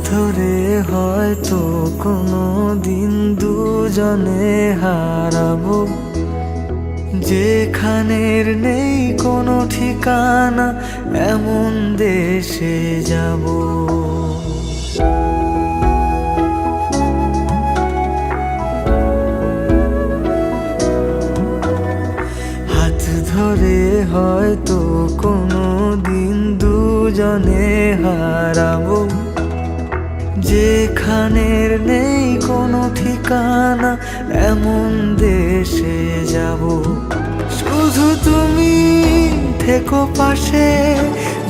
ধরে হয়তো কোনো দিন দুজনে হারাবো, যেখানের নেই কোনো ঠিকানা এমন দেশে যাব। হাত ধরে হয়তো কোনো দিন দুজনে হারাবো, যেখানের নেই কোনো ঠিকানা এমন দেশে যাব। শুধু তুমি থেকো পাশে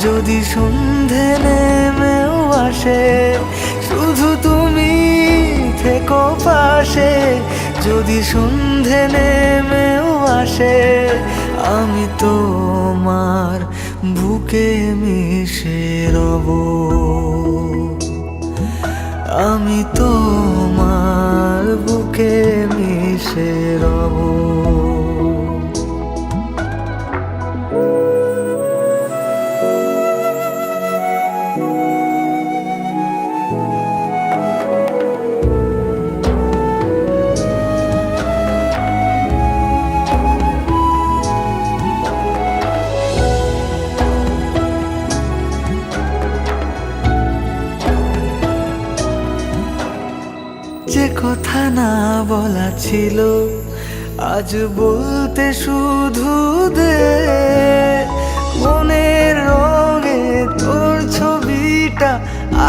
যদি সন্ধে নেমেও আসে, শুধু তুমি থেকো পাশে যদি সন্ধে নেমেও আসে। আমি তোমার বুকে মিশে রব, আমি তোমার বুকে মিশে রব। যে কথা না বলা ছিল আজ বলতে শুধু দে, মনের রঙে তোর ছবিটা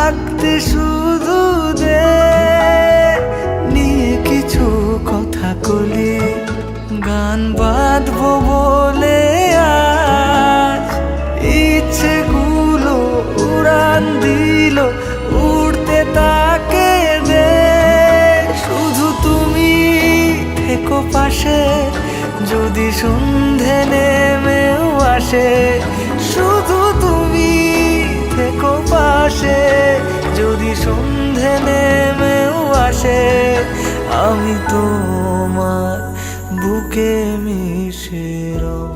আঁকতে শুধু দে। নিয়ে কিছু কথা কলি গান বাঁধবো বলে আজ, ইচ্ছেগুলো উড়ান দিল উড়তে তাকে দে। শুধু তুমি থেকো পাশে যদি সন্ধে নেমেও আসে, শুধু তুমি থেকো পাশে যদি সন্ধে নেমেও আসে। আমি তোমার বুকে মিশে রব।